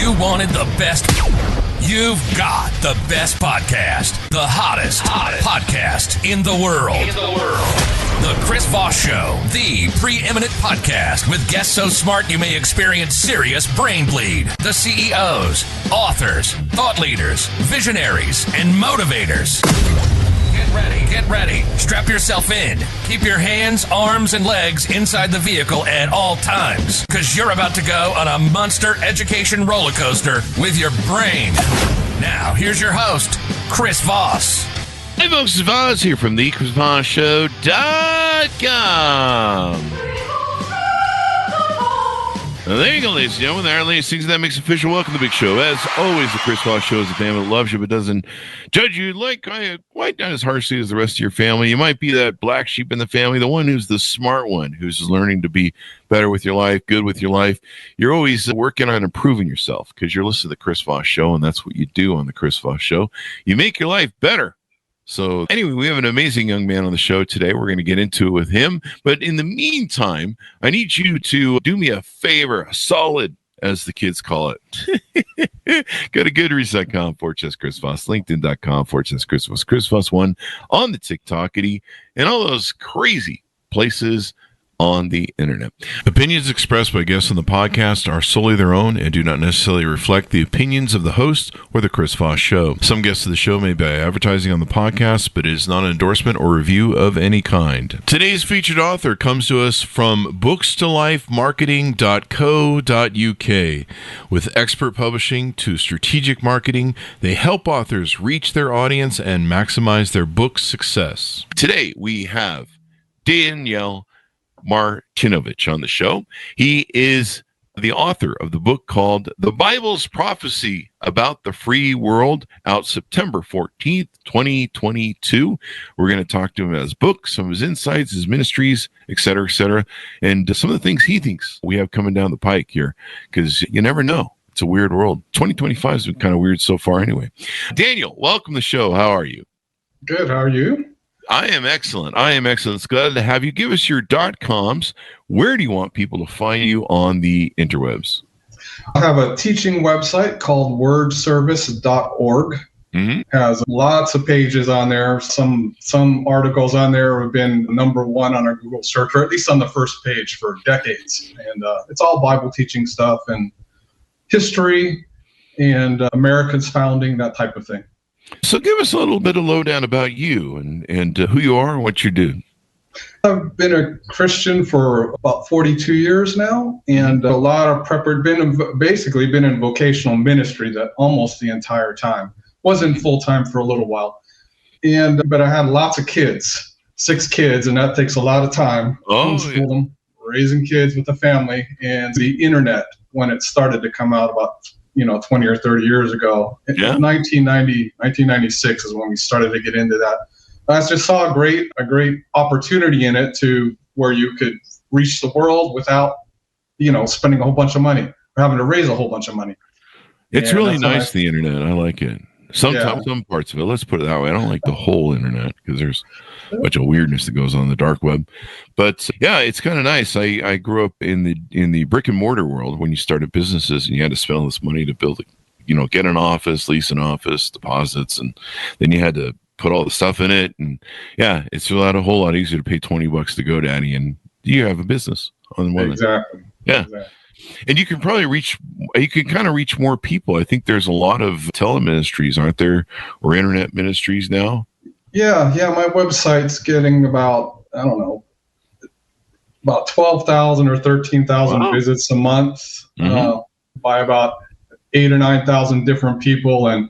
you wanted the best, you've got the best podcast, the hottest podcast in the world. The Chris Voss Show, the preeminent podcast with guests so smart you may experience serious brain bleed. The CEOs, authors, thought leaders, visionaries, and motivators. Get ready. Strap yourself in. Keep your hands, arms, and legs inside the vehicle at all times, because you're about to go on a monster education roller coaster with your brain. Now, here's your host, Chris Voss. Hey folks, it's Voss here from the ChrisVossShow.com. Well, there you go, ladies and gentlemen. There are latest things that makes official. Welcome to the big show. As always, the Chris Voss Show is a family that loves you but doesn't judge you quite not as harshly as the rest of your family. You might be that black sheep in the family, the one who's the smart one, who's learning to be better with your life, good with your life. You're always working on improving yourself because you're listening to the Chris Voss Show, and that's what you do on the Chris Voss Show. You make your life better. So anyway, we have an amazing young man on the show today. We're going to get into it with him. But in the meantime, I need you to do me a favor, a solid, as the kids call it. Go to Goodreads.com/Chris Voss, LinkedIn.com/Chris Voss, Chris Voss1 on the TikTokity, and all those crazy places on the internet. Opinions expressed by guests on the podcast are solely their own and do not necessarily reflect the opinions of the host or the Chris Voss Show. Some guests of the show may be advertising on the podcast, but it is not an endorsement or review of any kind. Today's featured author comes to us from bookstolifemarketing.co.uk. With expert publishing to strategic marketing, they help authors reach their audience and maximize their book's success. Today we have Daniel Martinovich on the show. He is the author of the book called The Bible's Prophecy About the Free World, out September 14th, 2022. We're going to talk to him about his book, some of his insights, his ministries, etc., and some of the things he thinks we have coming down the pike here, because you never know. It's a weird world. 2025 has been kind of weird so far anyway. Daniel, welcome to the show. How are you? Good. How are you? I am excellent. It's glad to have you. Give us your .coms. Where do you want people to find you on the interwebs? I have a teaching website called wordservice.org. Mm-hmm. Has lots of pages on there. Some articles on there have been number one on our Google search, or at least on the first page for decades. And it's all Bible teaching stuff and history and America's founding, that type of thing. So give us a little bit of lowdown about you and who you are and what you do. I've been a Christian for about 42 years now, and a lot of basically been in vocational ministry that almost the entire time. Wasn't full-time for a little while. But I had lots of kids, 6 kids, and that takes a lot of time. Them, raising kids with a family, and the internet, when it started to come out about 20 or 30 years ago. Yeah. 1996 is when we started to get into that. I just saw a great opportunity in it to where you could reach the world without, spending a whole bunch of money or having to raise a whole bunch of money. It's really nice, the internet. I like it. Some parts of it. Let's put it that way. I don't like the whole internet because there's a bunch of weirdness that goes on in the dark web. But yeah, it's kind of nice. I grew up in the brick and mortar world when you started businesses and you had to spend all this money to build get an office, lease an office, deposits, and then you had to put all the stuff in it. And yeah, it's a whole lot easier to pay $20 to GoDaddy and you have a business on one. Exactly. Yeah. Exactly. And you can probably reach more people. I think there's a lot of teleministries, aren't there, or internet ministries now? Yeah. My website's getting about 12,000 or 13,000 visits a month, by about 8,000 or 9,000 different people, and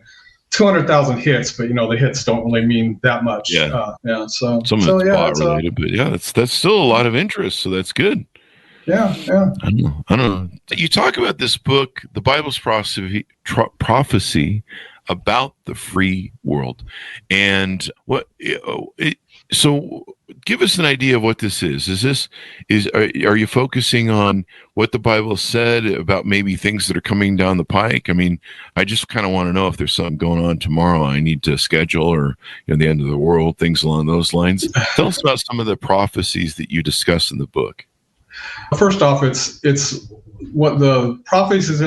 200,000 hits. But the hits don't really mean that much. Yeah. So some of it's bot related, but yeah, that's still a lot of interest. So that's good. Yeah. I don't know. You talk about this book, The Bible's Prophecy About the Free World. And so give us an idea of what this is. Are you focusing on what the Bible said about maybe things that are coming down the pike? I mean, I just kind of want to know if there's something going on tomorrow I need to schedule, or the end of the world, things along those lines. Tell us about some of the prophecies that you discuss in the book. First off, it's what the prophecies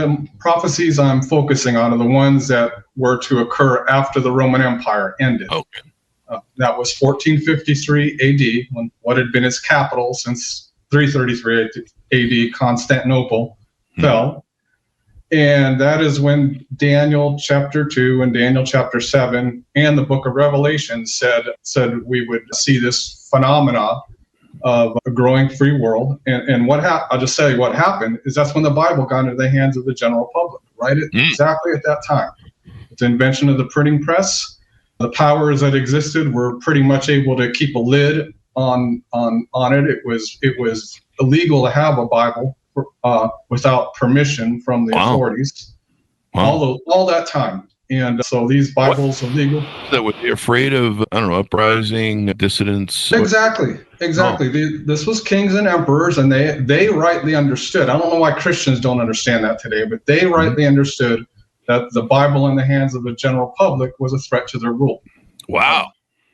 I'm focusing on are the ones that were to occur after the Roman Empire ended. Okay. That was 1453 AD, when what had been its capital since 333 AD, Constantinople, fell. And that is when Daniel chapter 2 and Daniel chapter 7 and the book of Revelation said we would see this phenomena of a growing free world. And I'll just say what happened is that's when the Bible got into the hands of the general public, right? Exactly at that time. With the invention of the printing press, the powers that existed were pretty much able to keep a lid on it. It was illegal to have a Bible without permission from the authorities. All that time. And so these Bibles are legal. That would be afraid of, I don't know, uprising, dissidents. Exactly. This was kings and emperors, and they rightly understood. I don't know why Christians don't understand that today, but they rightly understood that the Bible in the hands of the general public was a threat to their rule. Wow.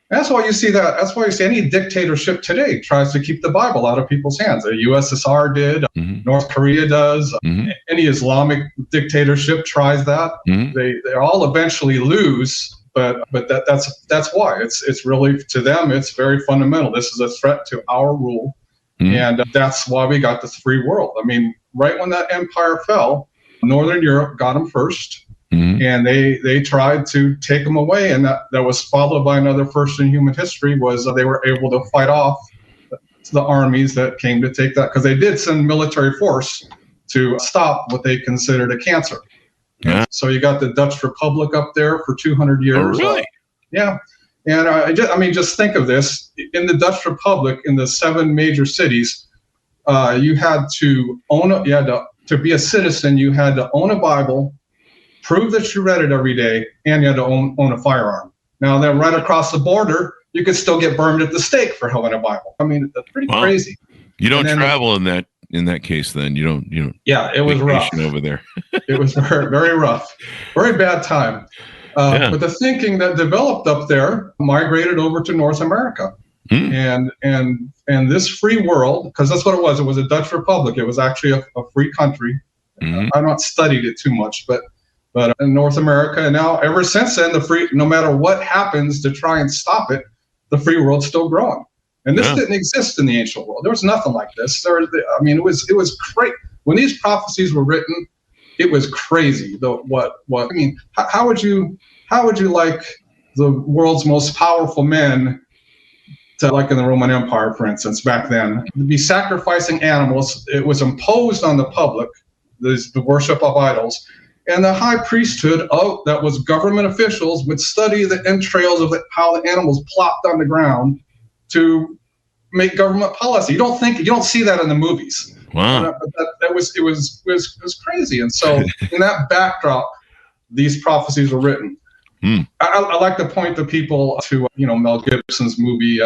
That's why you see that. That's why you see any dictatorship today tries to keep the Bible out of people's hands. The USSR did. North Korea does. Any Islamic dictatorship tries that. They all eventually lose, but that's why. It's really, to them, it's very fundamental. This is a threat to our rule, and that's why we got this free world. I mean, right when that empire fell, Northern Europe got them first. And they tried to take them away, and that was followed by another first in human history was they were able to fight off the armies that came to take that, because they did send military force to stop what they considered a cancer. Yeah. So you got the Dutch Republic up there for 200 years. Oh, really? Yeah. And just think of this. In the Dutch Republic, in the 7 major cities, you had to to be a citizen, you had to own a Bible, prove that you read it every day, and you had to own a firearm. Now, then right across the border, you could still get burned at the stake for having a Bible. I mean, that's pretty crazy. You don't travel in that case, then you don't. Yeah, it was rough over there. It was very, very rough, very bad time. But the thinking that developed up there migrated over to North America, and this free world, because that's what it was. It was a Dutch Republic. It was actually a free country. I've not studied it too much, but in North America, and now ever since then, no matter what happens to try and stop it, the free world's still growing. And this didn't exist in the ancient world. There was nothing like this. It was great when these prophecies were written. It was crazy. How would you like the world's most powerful men to, like in the Roman Empire, for instance, back then, to be sacrificing animals? It was imposed on the public, the worship of idols. And the high priesthood that was government officials would study the entrails of how the animals plopped on the ground to make government policy. You don't see that in the movies. Wow. It was crazy. And so in that backdrop, these prophecies were written. I like to point the people to Mel Gibson's movie.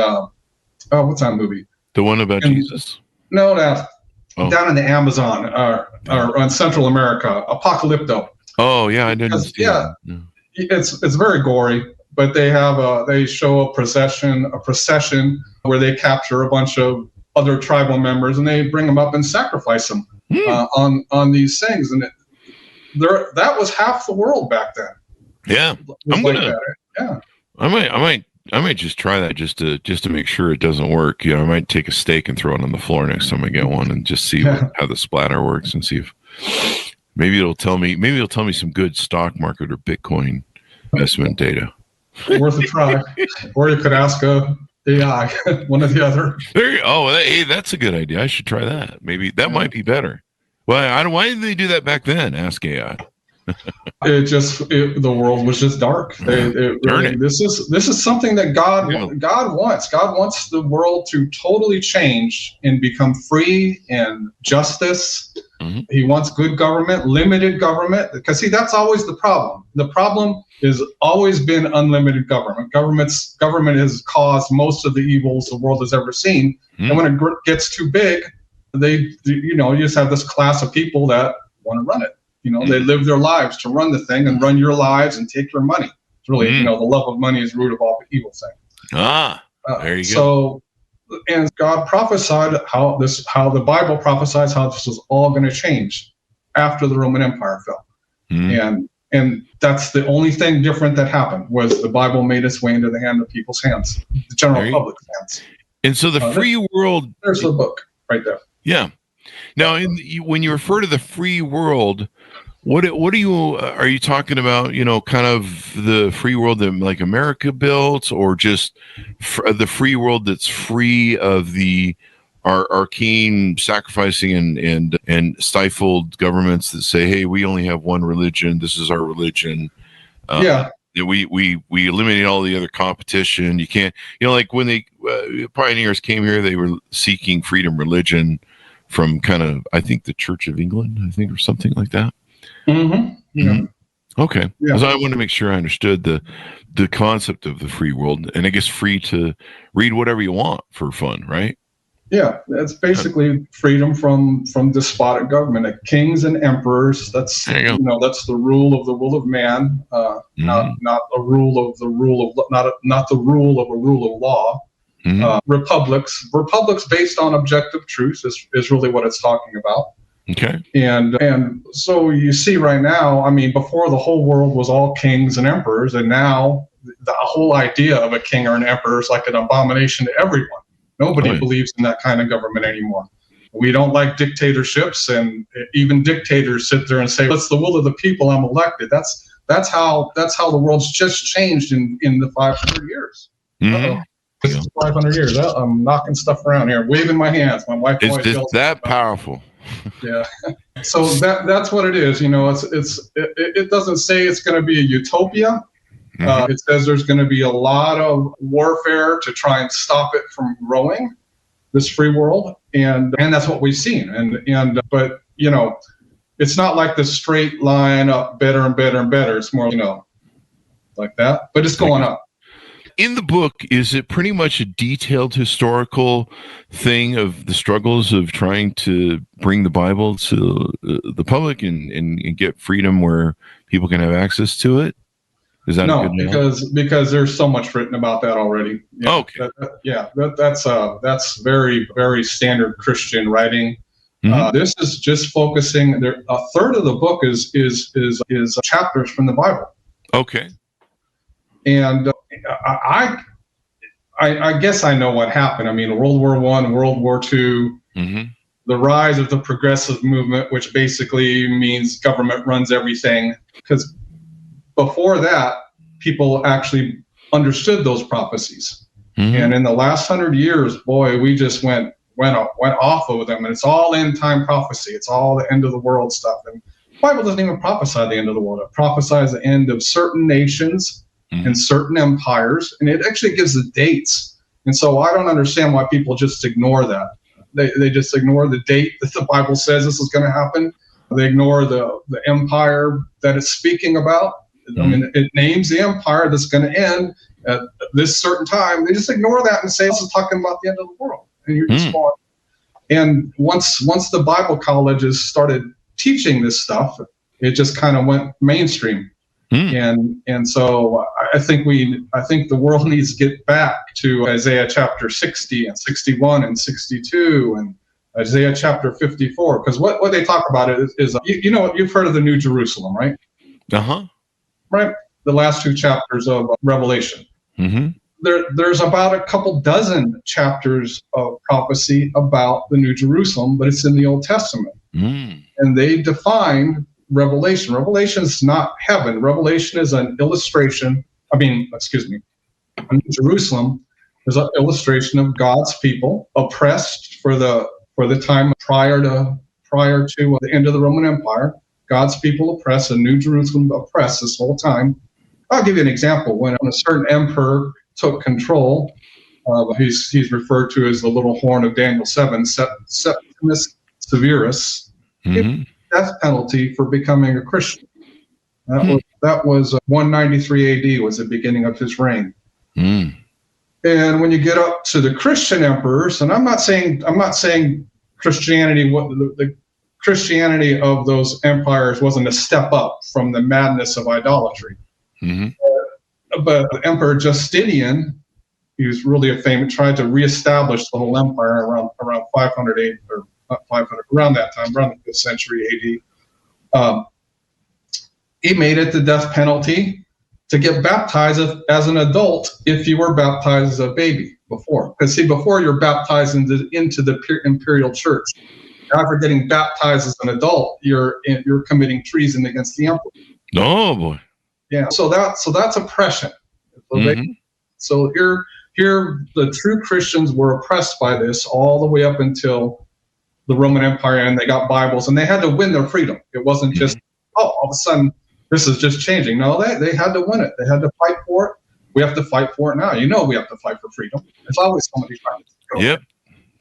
What's that movie? The one about Jesus? No, down in the Amazon or on Central America, Apocalypto. Oh yeah, I didn't see that. It's very gory, but they show a procession where they capture a bunch of other tribal members and they bring them up and sacrifice them on these things, and that was half the world back then. Yeah, I might just try that just to make sure it doesn't work. I might take a steak and throw it on the floor next time I get one and just see how the splatter works and see if maybe it'll tell me some good stock market or Bitcoin investment data. Worth a try. Or you could ask AI, one or the other. Hey, that's a good idea. I should try that. Maybe that might be better. Well, why didn't they do that back then? Ask AI. The world was just dark. This is something that God wants. God wants the world to totally change and become free and justice. He wants good government, limited government, because that's always the problem. The problem has always been unlimited government. Government has caused most of the evils the world has ever seen. And when it gets too big, you just have this class of people that want to run it. They live their lives to run the thing and run your lives and take your money. It's really, the love of money is the root of all evil things. There you go. So God prophesied how the Bible prophesies how this was all going to change after the Roman Empire fell. And that's the only thing different that happened, was the Bible made its way into the people's hands, the general public's hands. And so the free world. There's the book right there. Yeah. Now, when you refer to the free world, what are you talking about? Kind of the free world that like America built, or just the free world that's free of the arcane sacrificing and stifled governments that say, hey, we only have one religion, this is our religion. We eliminate all the other competition. You can't, like when the pioneers came here, they were seeking freedom religion from kind of, I think, the Church of England, or something like that. Okay. So I want to make sure I understood the concept of the free world, and I guess free to read whatever you want for fun, right? Yeah, that's basically freedom from despotic government, like kings and emperors. That's that's the rule of the will of man, not a rule of the rule of not the rule of a rule of law. Republics based on objective truth is really what it's talking about. Okay. And so you see right now, I mean, before the whole world was all kings and emperors, and now the whole idea of a king or an emperor is like an abomination to everyone. Nobody believes in that kind of government anymore. We don't like dictatorships, and even dictators sit there and say, "That's the will of the people. I'm elected." That's how the world's just changed in the 500 years. This is 500 years. I'm knocking stuff around here, waving my hands. My wife always is that powerful? Yeah. So that's what it is. It doesn't say it's going to be a utopia. It says there's going to be a lot of warfare to try and stop it from growing, this free world, and that's what we've seen. But it's not like the straight line up, better and better and better. It's more like that, but it's going up. In the book, is it pretty much a detailed historical thing of the struggles of trying to bring the Bible to the public and get freedom where people can have access to it? Is that no? Because there's so much written about that already. Yeah, okay. That's very, very standard Christian writing. This is just focusing. A third of the book is chapters from the Bible. Okay. And I guess I know what happened. I mean, World War I, World War II, the rise of the progressive movement, which basically means government runs everything. Because before that, people actually understood those prophecies. And in the last 100 years, boy, we just went off of them. And it's all end time prophecy. It's all the end of the world stuff. And the Bible doesn't even prophesy the end of the world. It prophesies the end of certain nations and certain empires, and it actually gives the dates. And so I don't understand why people just ignore that. They just ignore the date that the Bible says this is going to happen. They ignore the empire that it's speaking about. I mean, it names the empire that's going to end at this certain time. They just ignore that and say this is talking about the end of the world. And you're just going. And once the Bible colleges started teaching this stuff, it just kind of went mainstream. And so I think the world needs to get back to Isaiah chapter 60 and 61 and 62 and Isaiah chapter 54, because what they talk about is you've heard of the New Jerusalem, right? Right. The last two chapters of Revelation. There's about a couple dozen chapters of prophecy about the New Jerusalem, but it's in the Old Testament, and they define Revelation. Revelation is not heaven. Revelation is an illustration. Jerusalem is an illustration of God's people oppressed for the time prior to the end of the Roman Empire. God's people oppressed, and New Jerusalem oppressed this whole time. I'll give you an example. When a certain emperor took control, he's referred to as the little horn of Daniel 7, Septimus Severus. Death penalty for becoming a Christian. That was 193 AD was the beginning of his reign. And when you get up to the Christian emperors, and I'm not saying Christianity, the Christianity of those empires wasn't a step up from the madness of idolatry. But the Emperor Justinian, was really a famous, tried to reestablish the whole empire around 508 or not 500, around that time, around the 5th century AD. He made it the death penalty to get baptized as an adult if you were baptized as a baby before. Because see, before you're baptized into the imperial church. After getting baptized as an adult, you're committing treason against the emperor. Oh boy. Yeah. So that's oppression. So here the true Christians were oppressed by this all the way up until the Roman Empire, and they got Bibles, and they had to win their freedom. It wasn't just all of a sudden this is just changing. No, they had to win it. They had to fight for it. We have to fight for it now. We have to fight for freedom. There's always somebody trying to control. Yep.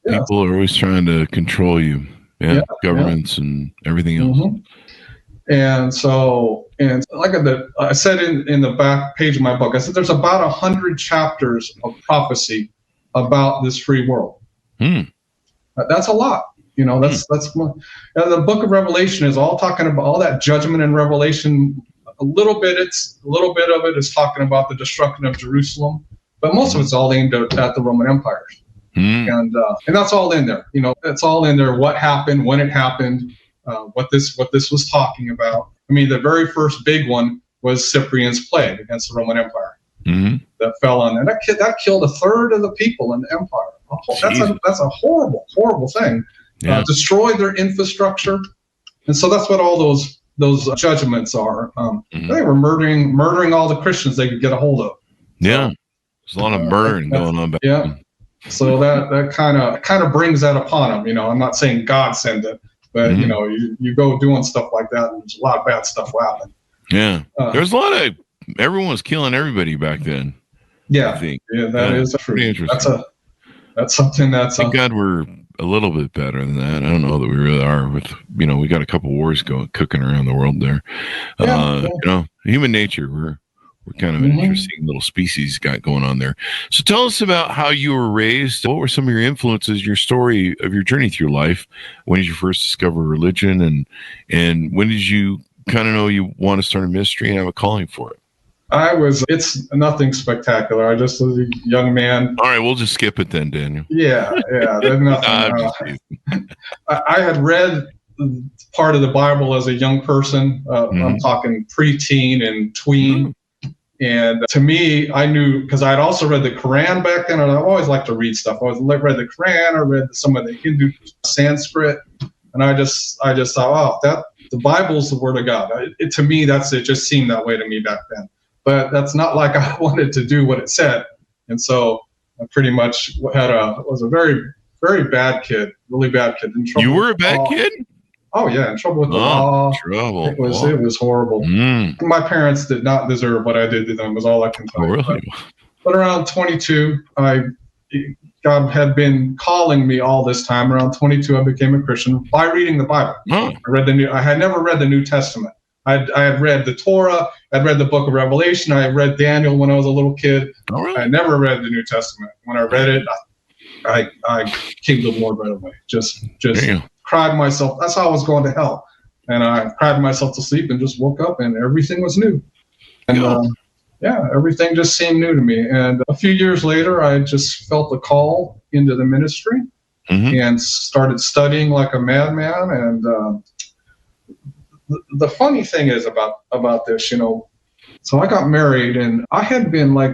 Yeah. People are always trying to control you. Yeah, governments and everything else. And so, like I said in the back page of my book, I said there's about 100 chapters of prophecy about this free world. That's a lot. That's the book of Revelation is all talking about all that judgment and Revelation. A little bit of it is talking about the destruction of Jerusalem, but most of it's all aimed at the Roman Empire. And that's all in there. It's all in there. What happened, when it happened, what this was talking about. I mean, the very first big one was Cyprian's plague against the Roman Empire that fell on there. That killed a third of the people in the empire. That's a horrible, horrible thing. Yeah. Destroyed their infrastructure, and so that's what all those judgments are. They were murdering all the Christians they could get a hold of. Yeah, there's a lot of murdering going on back then. So that kind of brings that upon them. I'm not saying God sent it, but you go doing stuff like that, and there's a lot of bad stuff will happen. Yeah, there's a lot of everyone was killing everybody back then. Yeah, I think. That is true. Interesting. That's something that's. Thank God we're a little bit better than that. I don't know that we really are. With we got a couple wars cooking around the world there. Human nature. We're kind of an interesting little species got going on there. So tell us about how you were raised. What were some of your influences, your story of your journey through life? When did you first discover religion? And when did you kind of know you want to start a ministry and have a calling for it? It's nothing spectacular. I just was a young man. All right, we'll just skip it then, Daniel. Yeah. There's nothing. I had read part of the Bible as a young person. I'm talking preteen and tween. And to me, I knew, because I had also read the Quran back then, and I've always liked to read stuff. I read the Quran, I read some of the Hindu Sanskrit, and I just thought, the Bible's the Word of God. To me, it just seemed that way to me back then. But that's not like I wanted to do what it said. And so I pretty much was a very, very bad kid, really bad kid. You were a bad kid? Oh yeah, in trouble with the law. Trouble. It was horrible. My parents did not deserve what I did to them. Was all I can tell you. Really? But around 22, God had been calling me all this time. Around 22, I became a Christian by reading the Bible. I had never read the New Testament. I had read the Torah. I'd read the Book of Revelation. I had read Daniel when I was a little kid. Oh, really? I never read the New Testament. When I read it, I came to the Lord right away. Just cried myself. That's how I was going to hell. And I cried myself to sleep and just woke up, and everything was new. And everything just seemed new to me. And a few years later, I just felt a call into the ministry and started studying like a madman. And the funny thing is about this, so I got married, and I had been like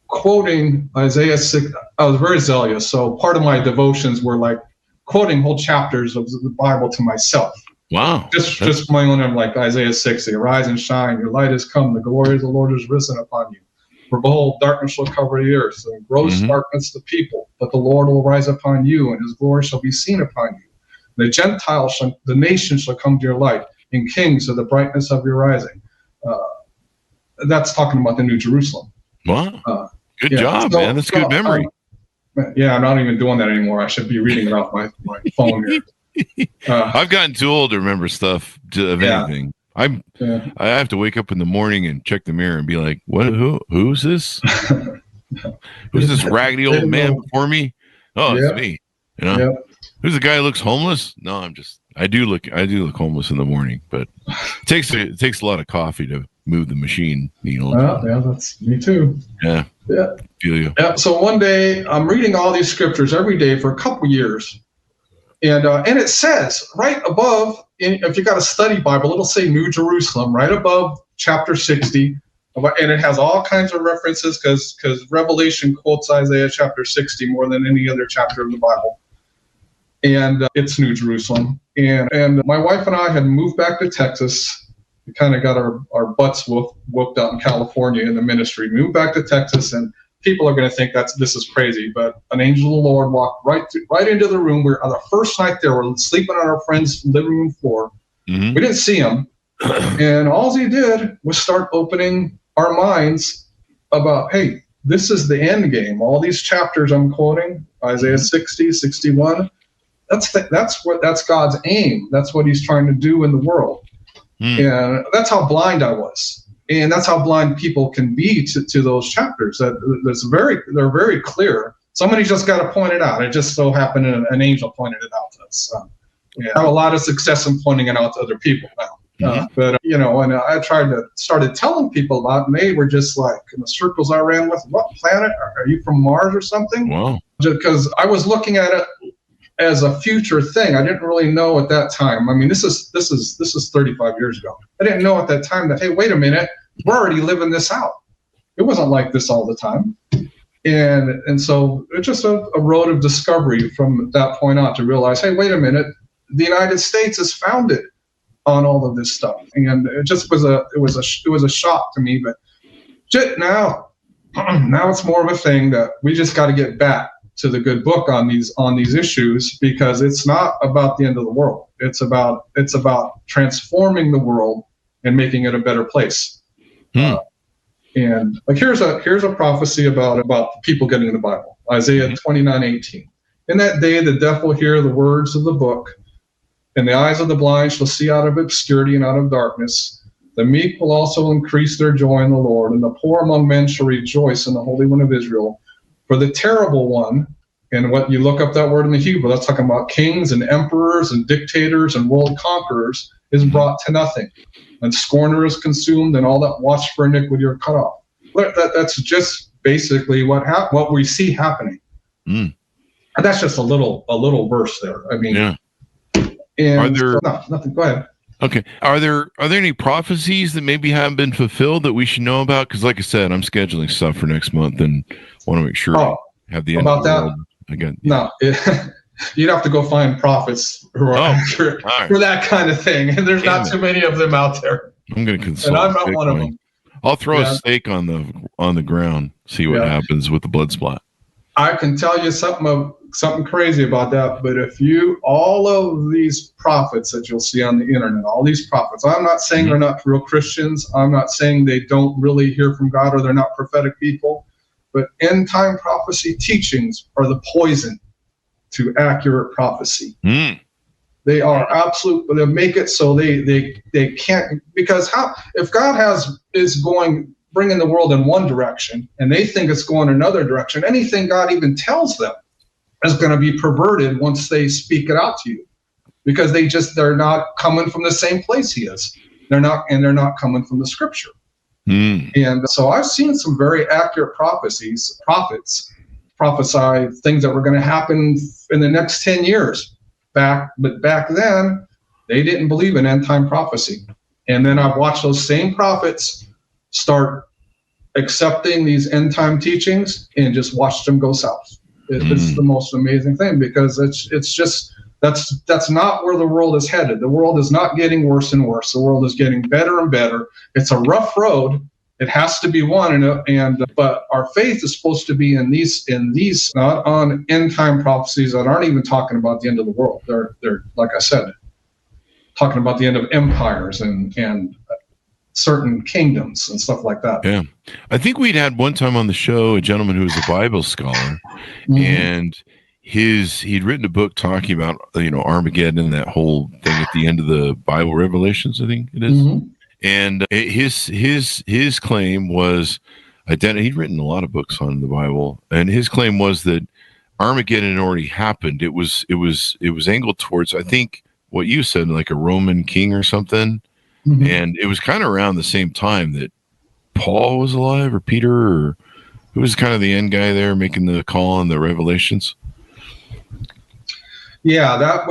quoting Isaiah 6. I was very zealous. So part of my devotions were like quoting whole chapters of the Bible to myself. Wow. Just my own, like Isaiah 60, arise and shine, your light has come, the glory of the Lord is risen upon you. For behold, darkness shall cover the earth, and gross darkness the people, but the Lord will rise upon you, and his glory shall be seen upon you. The Gentiles, the nations shall come to your light, and kings to the brightness of your rising. That's talking about the New Jerusalem. Wow. Good job, man. That's good memory. I'm not even doing that anymore. I should be reading it off my phone here. I've gotten too old to remember stuff of anything. I have to wake up in the morning and check the mirror and be like, who's this? Who's this raggedy old man before me? Oh, it's me. Who's the guy who looks homeless? No, I do look homeless in the morning, but it takes a lot of coffee to move the machine. Yeah, that's me too. Yeah. Yeah. Feel you. Yeah. So one day I'm reading all these scriptures every day for a couple years. And it says right above, if you got a study Bible, it'll say New Jerusalem right above chapter 60. And it has all kinds of references because Revelation quotes Isaiah chapter 60 more than any other chapter of the Bible. And it's New Jerusalem. And my wife and I had moved back to Texas. We kind of got our butts whooped out in California in the ministry. Moved back to Texas, and people are going to think this is crazy. But an angel of the Lord walked right into the room. We're on the first night there. We're sleeping on our friend's living room floor. Mm-hmm. We didn't see him. And all he did was start opening our minds about, hey, this is the end game. All these chapters I'm quoting, Isaiah 60, 61, that's God's aim. That's what he's trying to do in the world. And that's how blind I was. And that's how blind people can be to those chapters. They're very clear. Somebody just got to point it out. It just so happened an angel pointed it out to us. I have a lot of success in pointing it out to other people now. But and I started telling people about it, and they were just like, in the circles I ran with, what planet? Are you from Mars or something? Wow. Just because I was looking at it as a future thing. I didn't really know at that time. I mean, this is 35 years ago. I didn't know at that time that, hey, wait a minute, we're already living this out. It wasn't like this all the time. And so it's just a road of discovery from that point on to realize, hey, wait a minute, the United States is founded on all of this stuff. And it just was a shock to me. But now it's more of a thing that we just got to get back to the good book on these issues, because it's not about the end of the world. It's about transforming the world and making it a better place. And like here's a prophecy about people getting in the Bible. Isaiah 29:18. In that day, the deaf will hear the words of the book, and the eyes of the blind shall see out of obscurity and out of darkness. The meek will also increase their joy in the Lord, and the poor among men shall rejoice in the Holy One of Israel. For the terrible one, and what you look up that word in the Hebrew, that's talking about kings and emperors and dictators and world conquerors, is brought to nothing. And scorner is consumed, and all that watch for iniquity are cut off. That's just basically what we see happening. And that's just a little verse there. I mean, yeah. And nothing. Go ahead. Okay. Are there any prophecies that maybe haven't been fulfilled that we should know about? Because, like I said, I'm scheduling stuff for next month and want to make sure I have the end about of the that. world again. No, you'd have to go find prophets who are accurate for that kind of thing, and there's not too many of them out there. I'm going to consult. And I'm not one of them. I'll throw a stake on the ground, see what happens with the blood splat. I can tell you something crazy about that, but all of these prophets that you'll see on the internet, all these prophets, I'm not saying they're not real Christians. I'm not saying they don't really hear from God or they're not prophetic people, but end time prophecy teachings are the poison to accurate prophecy. They are absolute, but they make it so they can't, because if God is bringing the world in one direction and they think it's going another direction, anything God even tells them is going to be perverted once they speak it out to you, because they're not coming from the same place he is. They're not coming from the scripture. And so I've seen some very accurate prophets prophesy things that were going to happen in the next 10 years but back then they didn't believe in end time prophecy. And then I've watched those same prophets start accepting these end time teachings and just watched them go south. It's the most amazing thing, because it's just that's not where the world is headed. The world is not getting worse and worse. The world is getting better and better. It's a rough road. It has to be one, but our faith is supposed to be in these, not on end time prophecies that aren't even talking about the end of the world. They're like I said, talking about the end of empires and certain kingdoms and stuff like that. Yeah. I think we'd had one time on the show a gentleman who was a Bible scholar, and he'd written a book talking about, Armageddon and that whole thing at the end of the Bible Revelations, I think it is. And his claim was he'd written a lot of books on the Bible, and his claim was that Armageddon had already happened. It was angled towards, I think, what you said, like a Roman king or something. Mm-hmm. And it was kind of around the same time that Paul was alive, or Peter, or who was kind of the end guy there making the call on the Revelations. Yeah, that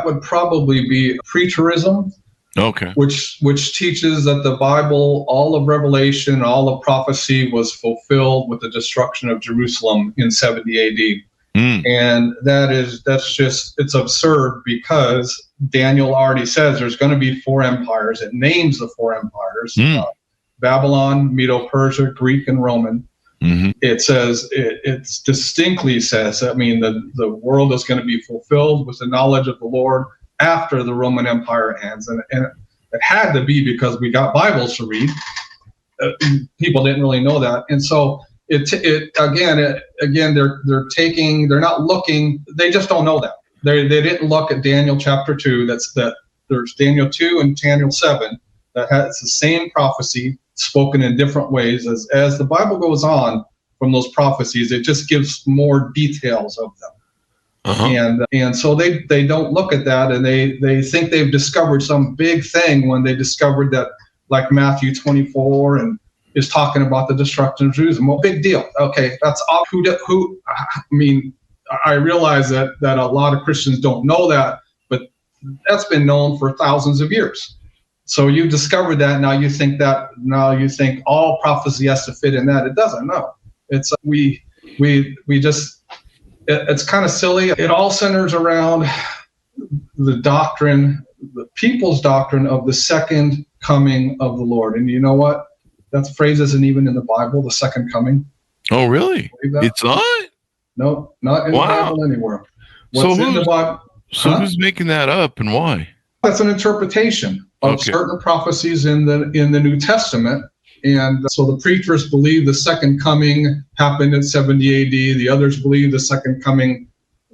would probably be preterism. Okay. Which teaches that the Bible, all of Revelation, all of prophecy was fulfilled with the destruction of Jerusalem in 70 AD. And it's absurd, because Daniel already says there's going to be 4 empires. It names the 4 empires, Babylon, Medo-Persia, Greek, and Roman. Mm-hmm. It says, it distinctly says, the world is going to be fulfilled with the knowledge of the Lord after the Roman Empire ends. And it had to be, because we got Bibles to read. People didn't really know that. And so they're not looking, they just don't know that. They didn't look at Daniel chapter 2. There's Daniel 2 and Daniel 7 that has the same prophecy spoken in different ways. As the Bible goes on from those prophecies, it just gives more details of them. Uh-huh. And so they don't look at that, and they think they've discovered some big thing when they discovered that, like Matthew 24 and is talking about the destruction of Jerusalem. Well, big deal. Okay, that's who. I mean, I realize that a lot of Christians don't know that, but that's been known for thousands of years. So you discovered that, now you think all prophecy has to fit in that. It doesn't. No, it's we just. It's kind of silly. It all centers around the doctrine, the people's doctrine of the second coming of the Lord. And you know what? That phrase isn't even in the Bible, the second coming. Oh, really? It's not? No, not in the Bible anywhere. Who's making that up, and why? That's an interpretation of certain prophecies in the New Testament. And so the preachers believe the second coming happened in 70 AD. The others believe the second coming.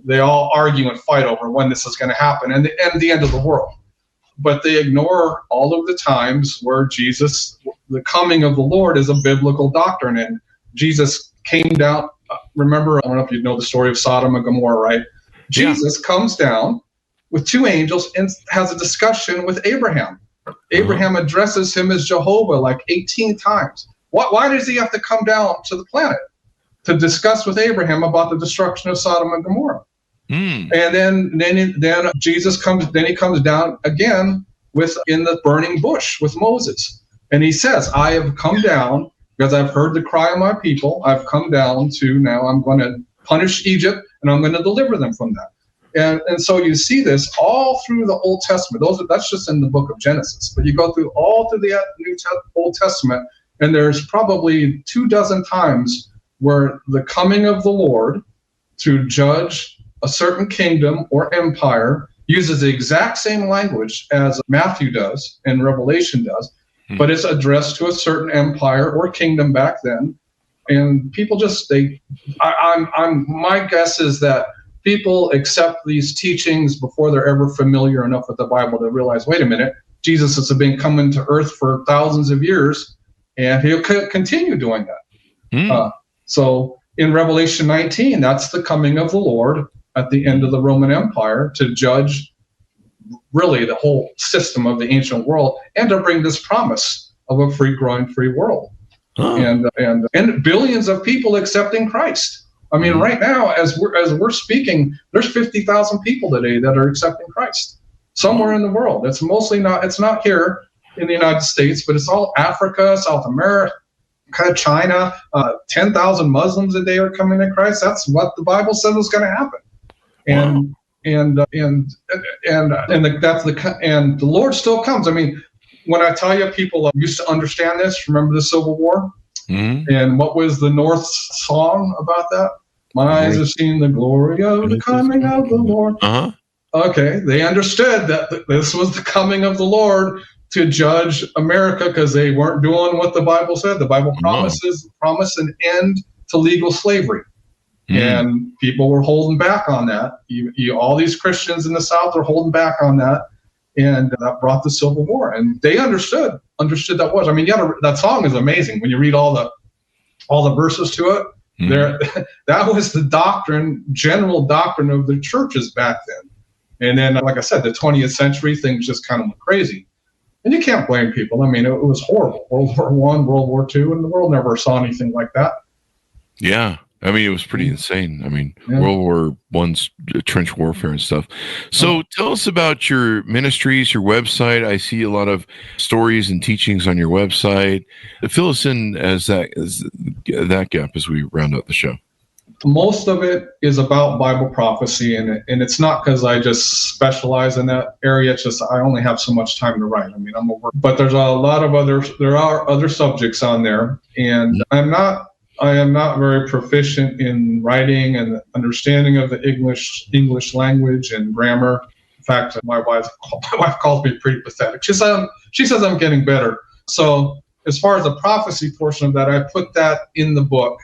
They all argue and fight over when this is going to happen, and the end of the world. But they ignore all of the times where the coming of the Lord is a biblical doctrine. And Jesus came down. Remember, I don't know if you know the story of Sodom and Gomorrah, right? Yeah. Jesus comes down with 2 angels and has a discussion with Abraham. Abraham addresses him as Jehovah like 18 times. Why does he have to come down to the planet to discuss with Abraham about the destruction of Sodom and Gomorrah? And then Jesus comes down again in the burning bush with Moses. And he says, I have come down because I've heard the cry of my people. I've come down now I'm going to punish Egypt, and I'm going to deliver them from that. And so you see this all through the Old Testament. That's just in the book of Genesis. But you go through all through the Old Testament, and there's probably 24 times where the coming of the Lord to judge a certain kingdom or empire uses the exact same language as Matthew does and Revelation does, but it's addressed to a certain empire or kingdom back then. And people my guess is that people accept these teachings before they're ever familiar enough with the Bible to realize, wait a minute, Jesus has been coming to earth for thousands of years, and he'll continue doing that. So in Revelation 19, that's the coming of the Lord at the end of the Roman Empire to judge really the whole system of the ancient world and to bring this promise of a growing free world. And billions of people accepting Christ. I mean, right now, as we're speaking, there's 50,000 people today that are accepting Christ somewhere in the world. It's not here in the United States, but it's all Africa, South America, China. 10,000 Muslims a day are coming to Christ. That's what the Bible says is going to happen. And the Lord still comes. I mean, when I tell you, people used to understand this. Remember the Civil War? And what was the North song about that? My eyes have seen the glory of the coming of the Lord. Okay, they understood that this was the coming of the Lord to judge America because they weren't doing what the Bible said. The Bible promised an end to legal slavery. And people were holding back on that. All these Christians in the South are holding back on that. And that brought the Civil War. And they understood that was. I mean, that song is amazing. When you read all the verses to it, that was the general doctrine of the churches back then. And then, like I said, the 20th century, things just kind of went crazy. And you can't blame people. I mean, it was horrible. World War I, World War II, and the world never saw anything like that. Yeah. I mean, it was pretty insane. I mean, World War I's trench warfare and stuff. So tell us about your ministries, your website. I see a lot of stories and teachings on your website. Fill us in as that gap as we round out the show. Most of it is about Bible prophecy, and it's not because I just specialize in that area. It's just I only have so much time to write. I mean, but there's a lot of there are other subjects on there, and I am not very proficient in writing and understanding of the English language and grammar. In fact, my wife calls me pretty pathetic. She says I'm getting better. So as far as the prophecy portion of that, I put that in the book.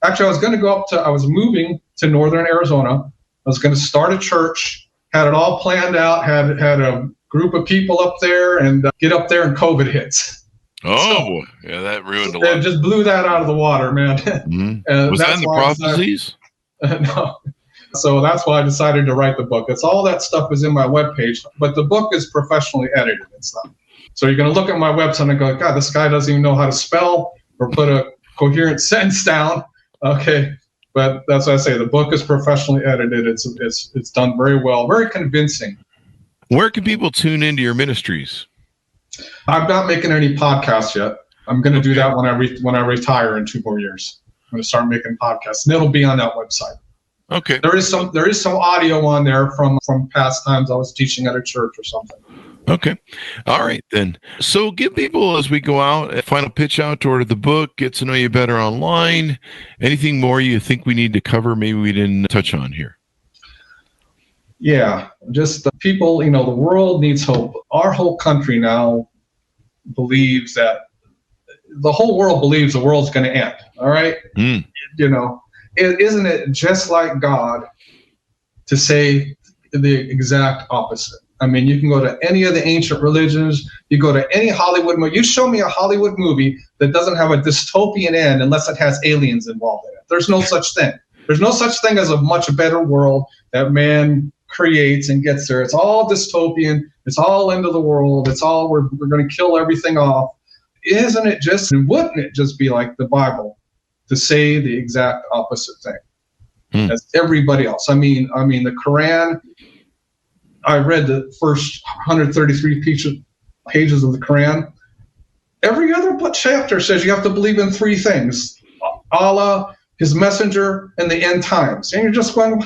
Actually, I was moving to northern Arizona. I was going to start a church, had it all planned out, had a group of people up there, and get up there, and COVID hits. Oh, yeah, that ruined a lot. It just blew that out of the water, man. Mm-hmm. Was that in the Prophecies? No. So that's why I decided to write the book. All that stuff is in my webpage, but the book is professionally edited and stuff. So you're going to look at my website and go, God, this guy doesn't even know how to spell or put a coherent sentence down. Okay. But that's what I say. The book is professionally edited. It's done very well, very convincing. Where can people tune into your ministries? I'm not making any podcasts yet. I'm going to do that when I retire in 2 more years. I'm going to start making podcasts, and it'll be on that website. Okay. There is some audio on there from past times I was teaching at a church or something. Okay. All right, then. So give people, as we go out, a final pitch out to order the book, get to know you better online. Anything more you think we need to cover, maybe we didn't touch on here? Yeah, just people, the world needs hope. Our whole country now believes that the whole world believes the world's going to end. All right. Isn't it just like God to say the exact opposite? I mean, you can go to any of the ancient religions, you go to any Hollywood movie. You show me a Hollywood movie that doesn't have a dystopian end unless it has aliens involved in it. There's no such thing. There's no such thing as a much better world that man creates and gets there. It's all dystopian. It's all end of the world. It's all we're going to kill everything off. Wouldn't it just be like the Bible to say the exact opposite thing as everybody else? I mean, the Quran, I read the first 133 pages of the Quran. Every other chapter says you have to believe in 3 things: Allah, his messenger, and the end times. And you're just going,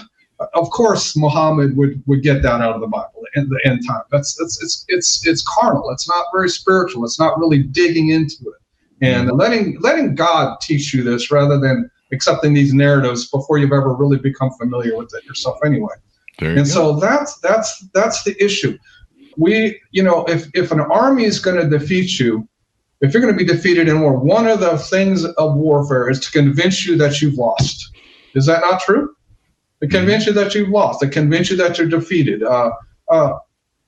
of course, Muhammad would get that out of the Bible and the end time. It's carnal. It's not very spiritual. It's not really digging into it and letting God teach you this rather than accepting these narratives before you've ever really become familiar with it yourself anyway. So that's the issue. If an army is going to defeat you, if you're going to be defeated in war, one of the things of warfare is to convince you that you've lost. Is that not true? To convince you that you've lost, to convince you that you're defeated.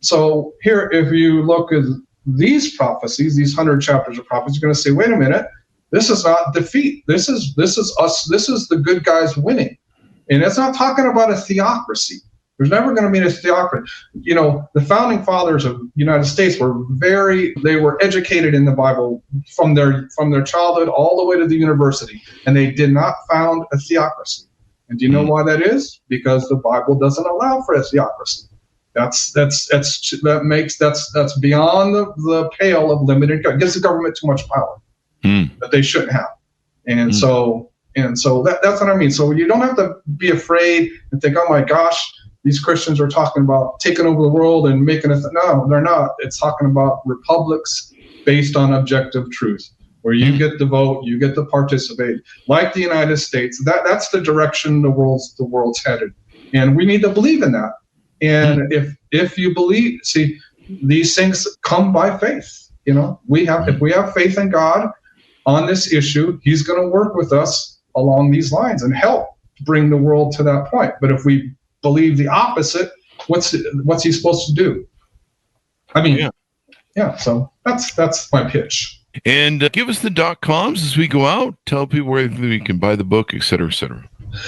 So here, if you look at these prophecies, these 100 chapters of prophecy, you're going to say, wait a minute, this is not defeat. This is us. This is the good guys winning. And it's not talking about a theocracy. There's never going to be a theocracy. The founding fathers of the United States they were educated in the Bible from their childhood all the way to the university, and they did not found a theocracy. And do you know why that is? Because the Bible doesn't allow for a theocracy. That's beyond the pale of limited God. It gives the government too much power that they shouldn't have. And so that's what I mean. So you don't have to be afraid and think, oh my gosh, these Christians are talking about taking over the world and making it. No, they're not. It's talking about republics based on objective truth, where you get to vote, you get to participate, like the United States. That's the direction the world's headed, and we need to believe in that. And if you believe, see, these things come by faith. If we have faith in God on this issue, He's going to work with us along these lines and help bring the world to that point. But if we believe the opposite, what's He supposed to do? I mean, yeah. So that's my pitch. And give us the .coms as we go out. Tell people where we can buy the book, et cetera, et cetera.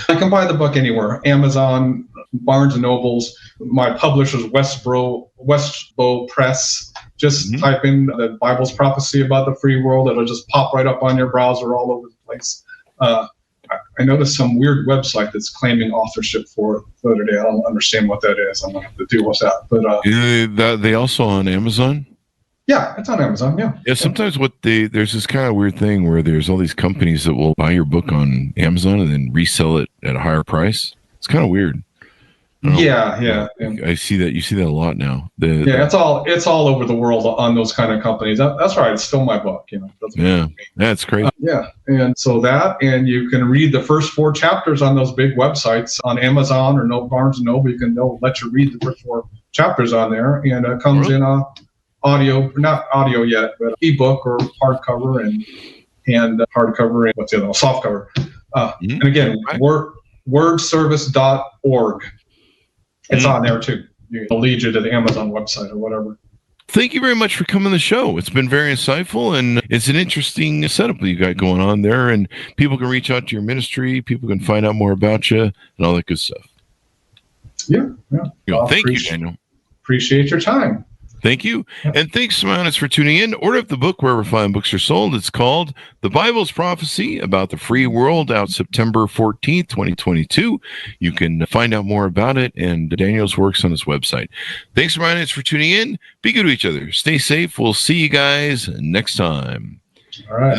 You can buy the book anywhere: Amazon, Barnes and Nobles. My publisher's Westbow Press. Just type in the Bible's prophecy about the free world. It'll just pop right up on your browser all over the place. I noticed some weird website that's claiming authorship for it the other day. I don't understand what that is. I'm going to have to deal with that. But they also on Amazon? Yeah, it's on Amazon. Yeah. Yeah. Sometimes there's this kind of weird thing where there's all these companies that will buy your book on Amazon and then resell it at a higher price. It's kind of weird. Yeah. I see that. You see that a lot now. It's all over the world on those kind of companies. That's right. It's still my book. That's crazy. And so and you can read the first 4 chapters on those big websites on Amazon or Barnes and Noble. They'll let you read the first 4 chapters on there, and it comes in audio, not audio yet, but ebook or hardcover and hardcover and what's the other one? Softcover. And again, wordservice.org. It's on there too. It'll lead you to the Amazon website or whatever. Thank you very much for coming on the show. It's been very insightful, and it's an interesting setup that you got going on there. And people can reach out to your ministry. People can find out more about you and all that good stuff. Yeah. Thank you, Daniel. Appreciate your time. Thank you. And thanks, Simonis, for tuning in. Order up the book wherever fine books are sold. It's called The Bible's Prophecy About the Free World, out September 14th, 2022. You can find out more about it and Daniel's works on his website. Thanks, Simonis, for tuning in. Be good to each other. Stay safe. We'll see you guys next time. All right.